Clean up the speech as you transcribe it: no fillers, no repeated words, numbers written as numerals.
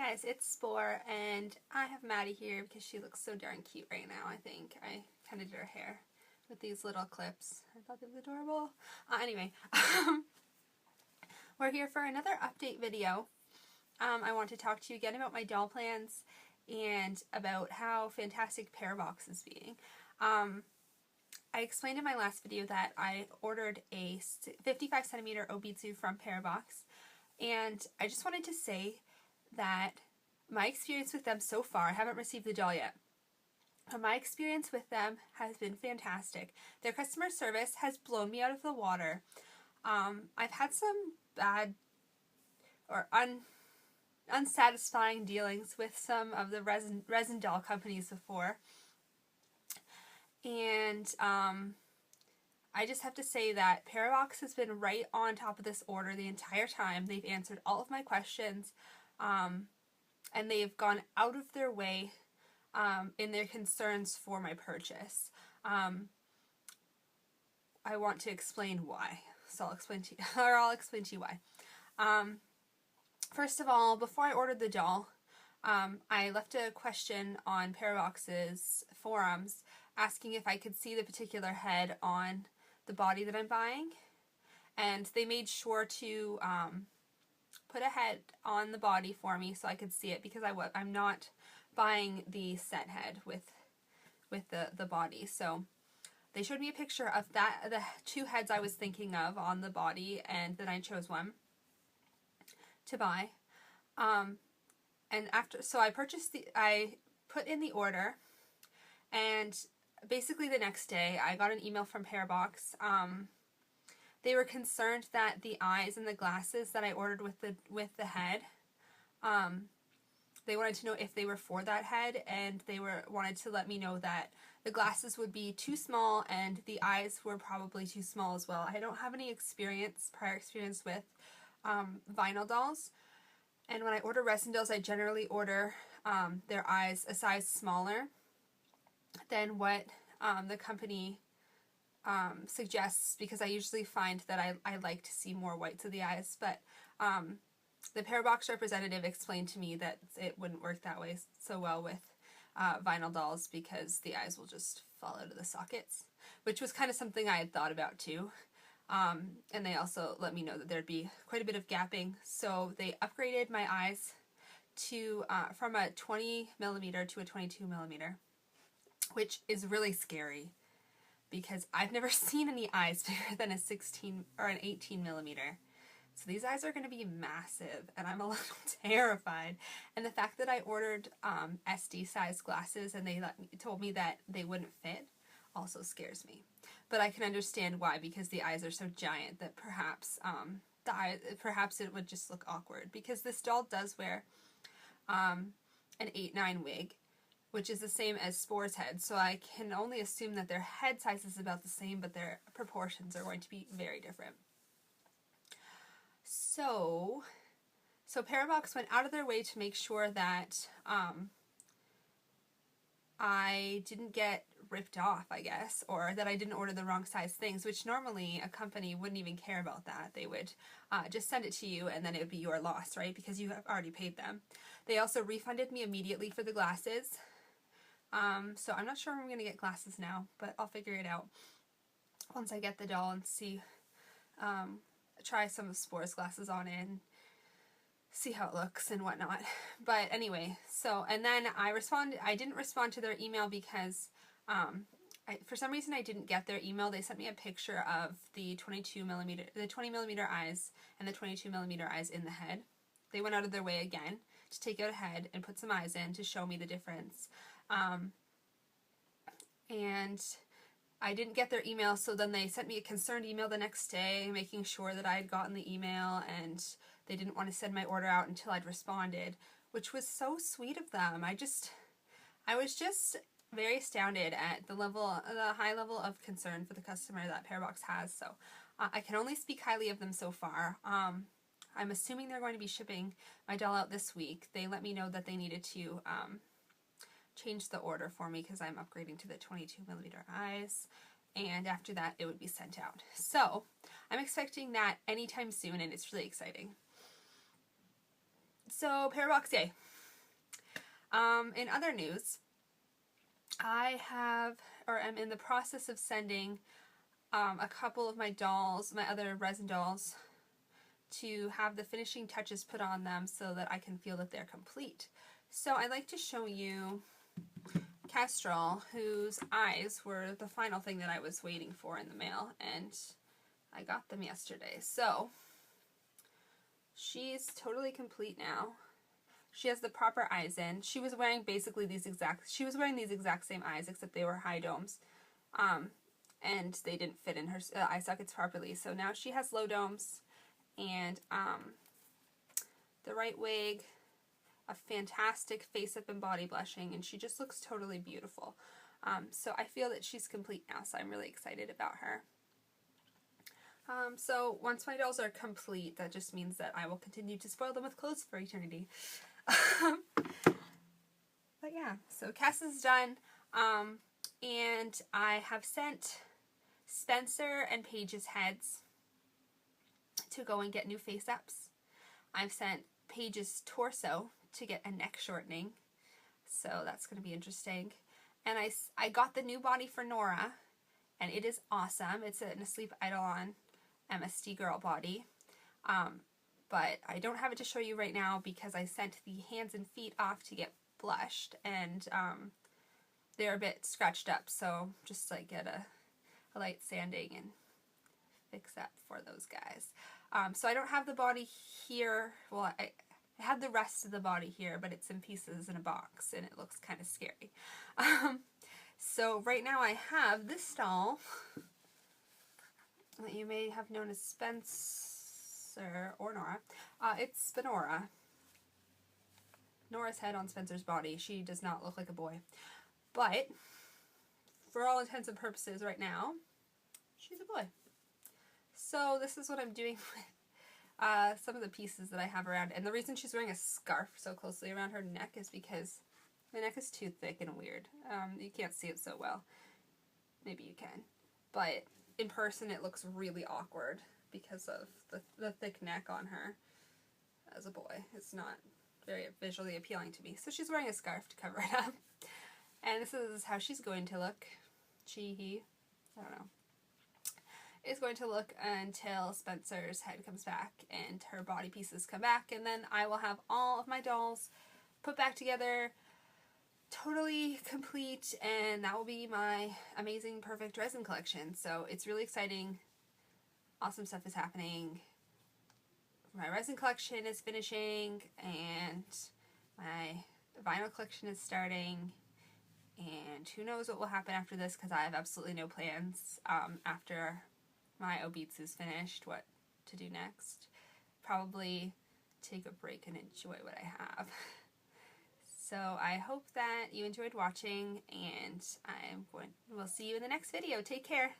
guys, it's Spore, and I have Maddie here because she looks so darn cute right now, I think. I kind of did her hair with these little clips. I thought they were adorable. Anyway, we're here for another update video. I want to talk to you again about my doll plans and about how fantastic Parabox is being. I explained in my last video that I ordered a 55 centimeter Obitsu from Parabox, and I just wanted to say that my experience with them so far, I haven't received the doll yet, but my experience with them has been fantastic. Their customer service has blown me out of the water. I've had some bad or unsatisfying dealings with some of the resin doll companies before, and I just have to say that Parabox has been right on top of this order the entire time. They've answered all of my questions, and they've gone out of their way in their concerns for my purchase. I want to explain why, so I'll explain to you, why. First of all, before I ordered the doll, I left a question on Parabox's forums asking if I could see the particular head on the body that I'm buying, and they made sure to put a head on the body for me so I could see it, because I'm not buying the set head with the body. So they showed me a picture of the two heads I was thinking of on the body, and then I chose one to buy. And so I put in the order, and basically the next day I got an email from Parabox. They were concerned that the eyes and the glasses that I ordered with the head, they wanted to know if they were for that head, and they wanted to let me know that the glasses would be too small and the eyes were probably too small as well. I don't have any prior experience with vinyl dolls, and when I order resin dolls, I generally order their eyes a size smaller than what the company suggests, because I usually find that I like to see more whites of the eyes. But the Parabox representative explained to me that it wouldn't work that way so well with vinyl dolls, because the eyes will just fall out of the sockets, which was kind of something I had thought about too. And they also let me know that there'd be quite a bit of gapping, so they upgraded my eyes to from a 20 millimeter to a 22 millimeter, which is really scary, because I've never seen any eyes bigger than a 16 or an 18 millimeter. So these eyes are going to be massive, and I'm a little terrified. And the fact that I ordered SD size glasses and they told me that they wouldn't fit also scares me. But I can understand why, because the eyes are so giant that perhaps perhaps it would just look awkward, because this doll does wear an 8-9 wig, which is the same as Spore's head, so I can only assume that their head size is about the same, but their proportions are going to be very different. So Parabox went out of their way to make sure that I didn't get ripped off, I guess, or that I didn't order the wrong size things, which normally a company wouldn't even care about that. They would just send it to you, and then it would be your loss, right, because you have already paid them. They also refunded me immediately for the glasses. So I'm not sure if I'm going to get glasses now, but I'll figure it out once I get the doll and see, try some of Spore's glasses on it and see how it looks and whatnot. But anyway, and then I didn't respond to their email because, for some reason I didn't get their email. They sent me a picture of the 20 millimeter eyes and the 22 millimeter eyes in the head. They went out of their way again to take out a head and put some eyes in to show me the difference. And I didn't get their email, so then they sent me a concerned email the next day making sure that I had gotten the email, and they didn't want to send my order out until I'd responded, which was so sweet of them. I was just very astounded at the high level of concern for the customer that Parabox has, so I can only speak highly of them so far. I'm assuming they're going to be shipping my doll out this week. They let me know that they needed to change the order for me because I'm upgrading to the 22 millimeter eyes, and after that it would be sent out. So I'm expecting that anytime soon, and it's really exciting. So Parabox, yay. In other news, I am in the process of sending a couple of my dolls, my other resin dolls, to have the finishing touches put on them so that I can feel that they're complete. So I'd like to show you Kestrel, whose eyes were the final thing that I was waiting for in the mail, and I got them yesterday. So she's totally complete now. She has the proper eyes in. She was wearing basically these exact same eyes, except they were high domes. And they didn't fit in her eye sockets properly. So now she has low domes and the right wig, a fantastic face-up and body blushing, and she just looks totally beautiful. So I feel that she's complete now, so I'm really excited about her. So once my dolls are complete, that just means that I will continue to spoil them with clothes for eternity. But yeah, so Cass is done, and I have sent Spencer and Paige's heads to go and get new face-ups. I've sent Paige's torso to get a neck shortening, so that's going to be interesting. And I got the new body for Nora, and it is awesome. It's an Asleep Eidolon MSD girl body. But I don't have it to show you right now because I sent the hands and feet off to get blushed, and they're a bit scratched up, so just like get a light sanding and fix that for those guys. So I don't have the body here. Well, I have the rest of the body here, but it's in pieces in a box, and it looks kind of scary. So right now I have this doll that you may have known as Spencer or Nora. It's Spinora. Nora's head on Spencer's body. She does not look like a boy. But, for all intents and purposes right now, she's a boy. So this is what I'm doing with some of the pieces that I have around. And the reason she's wearing a scarf so closely around her neck is because the neck is too thick and weird. You can't see it so well. Maybe you can. But in person it looks really awkward because of the thick neck on her as a boy. It's not very visually appealing to me. So she's wearing a scarf to cover it up. And this is how she's going to look. He, I don't know. Is going to look until Spencer's head comes back and her body pieces come back, and then I will have all of my dolls put back together, totally complete, and that will be my amazing, perfect resin collection. So it's really exciting. Awesome stuff is happening. My resin collection is finishing, and my vinyl collection is starting, and who knows what will happen after this, because I have absolutely no plans after my obits is finished, what to do next. Probably take a break and enjoy what I have. So I hope that you enjoyed watching, and we'll see you in the next video. Take care.